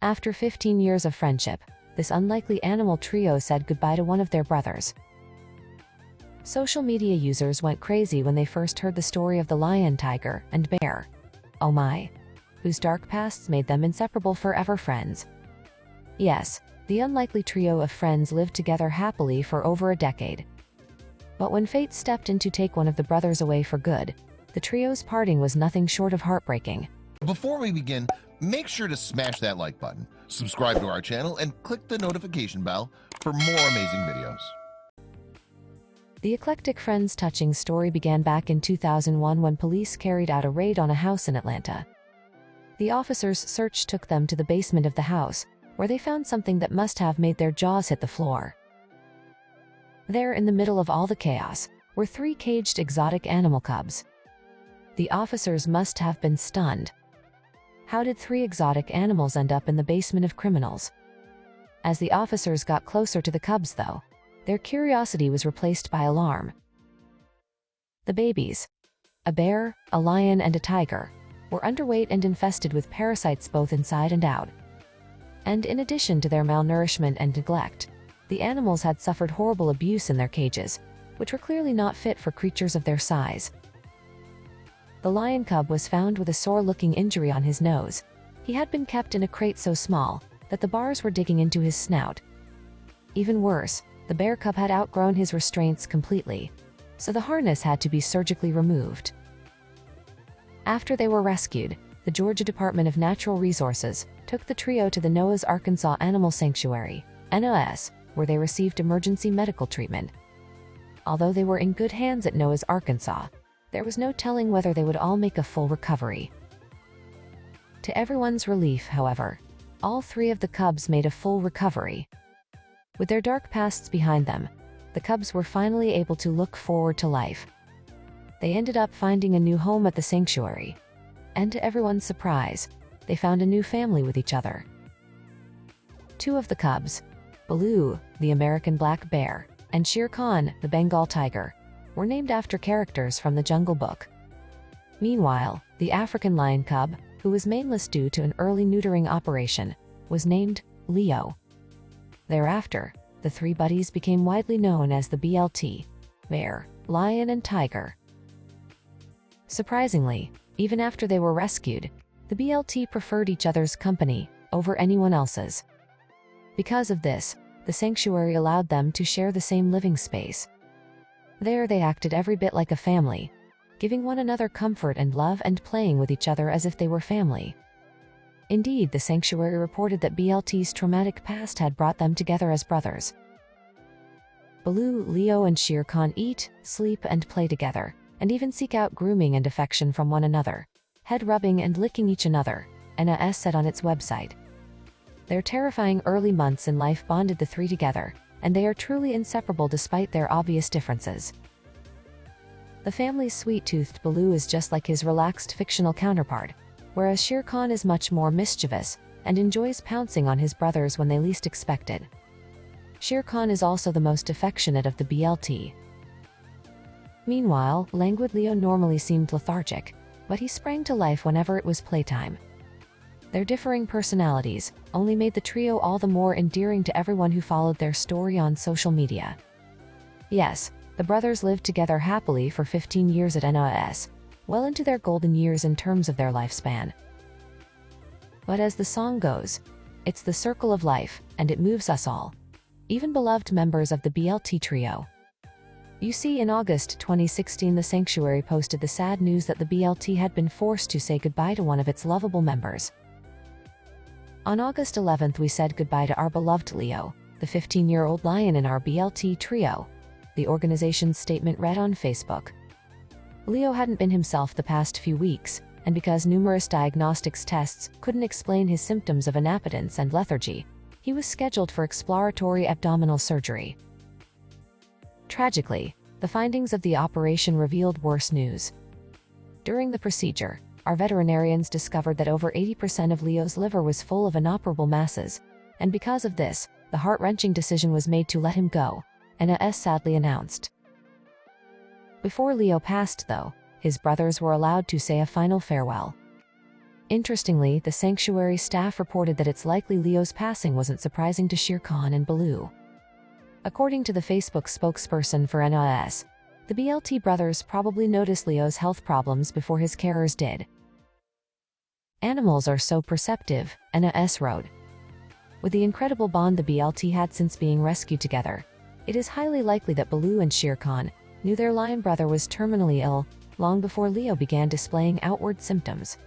After 15 years of friendship, this unlikely animal trio said goodbye to one of their brothers. Social media users went crazy when they first heard the story of the lion, tiger, and bear, oh my, whose dark pasts made them inseparable forever friends. Yes, the unlikely trio of friends lived together happily for over a decade. But when fate stepped in to take one of the brothers away for good, the trio's parting was nothing short of heartbreaking. Before we begin, make sure to smash that like button, subscribe to our channel, and click the notification bell for more amazing videos. The eclectic friends' touching story began back in 2001 when police carried out a raid on a house in Atlanta. The officers' search took them to the basement of the house, where they found something that must have made their jaws hit the floor. There, in the middle of all the chaos, were 3 caged exotic animal cubs. The officers must have been stunned. How did 3 exotic animals end up in the basement of criminals? As the officers got closer to the cubs, though, their curiosity was replaced by alarm. The babies, a bear, a lion, and a tiger, were underweight and infested with parasites both inside and out. And in addition to their malnourishment and neglect, the animals had suffered horrible abuse in their cages, which were clearly not fit for creatures of their size. The lion cub was found with a sore-looking injury on his nose. He had been kept in a crate so small that the bars were digging into his snout. Even worse, the bear cub had outgrown his restraints completely, so the harness had to be surgically removed. After they were rescued, the Georgia Department of Natural Resources took the trio to the Noah's Arkansas Animal Sanctuary, NOS, where they received emergency medical treatment. Although they were in good hands at Noah's Arkansas, there was no telling whether they would all make a full recovery. To everyone's relief, however, all 3 of the cubs made a full recovery. With their dark pasts behind them, the cubs were finally able to look forward to life. They ended up finding a new home at the sanctuary. And to everyone's surprise, they found a new family with each other. 2 of the cubs, Baloo, the American black bear, and Shere Khan, the Bengal tiger, were named after characters from the Jungle Book. Meanwhile, the African lion cub, who was maneless due to an early neutering operation, was named Leo. Thereafter, the 3 buddies became widely known as the BLT, bear, lion, and tiger. Surprisingly, even after they were rescued, the BLT preferred each other's company over anyone else's. Because of this, the sanctuary allowed them to share the same living space. There they acted every bit like a family, giving one another comfort and love and playing with each other as if they were family. Indeed, the sanctuary reported that BLT's traumatic past had brought them together as brothers. Baloo, Leo, and Shere Khan eat, sleep, and play together, and even seek out grooming and affection from one another, head rubbing and licking each another, NOS said on its website. Their terrifying early months in life bonded the 3 together, and they are truly inseparable despite their obvious differences. The family's sweet-toothed Baloo is just like his relaxed fictional counterpart, whereas Shere Khan is much more mischievous and enjoys pouncing on his brothers when they least expect it. Shere Khan is also the most affectionate of the BLT. Meanwhile, languid Leo normally seemed lethargic, but he sprang to life whenever it was playtime. Their differing personalities only made the trio all the more endearing to everyone who followed their story on social media. Yes, the brothers lived together happily for 15 years at NOS, well into their golden years in terms of their lifespan. But as the song goes, it's the circle of life, and it moves us all, even beloved members of the BLT trio. You see, in August 2016, the sanctuary posted the sad news that the BLT had been forced to say goodbye to one of its lovable members. On August 11th, we said goodbye to our beloved Leo, the 15-year-old lion in our BLT trio, the organization's statement read on Facebook. Leo hadn't been himself the past few weeks, and because numerous diagnostics tests couldn't explain his symptoms of inappetence and lethargy, he was scheduled for exploratory abdominal surgery. Tragically, the findings of the operation revealed worse news. During the procedure, our veterinarians discovered that over 80% of Leo's liver was full of inoperable masses, and because of this, the heart-wrenching decision was made to let him go, NOS sadly announced. Before Leo passed, though, his brothers were allowed to say a final farewell. Interestingly, the sanctuary staff reported that it's likely Leo's passing wasn't surprising to Shere Khan and Baloo. According to the Facebook spokesperson for NOS, the BLT brothers probably noticed Leo's health problems before his carers did. Animals are so perceptive, NOS wrote. With the incredible bond the BLT had since being rescued together, it is highly likely that Baloo and Shere Khan knew their lion brother was terminally ill long before Leo began displaying outward symptoms.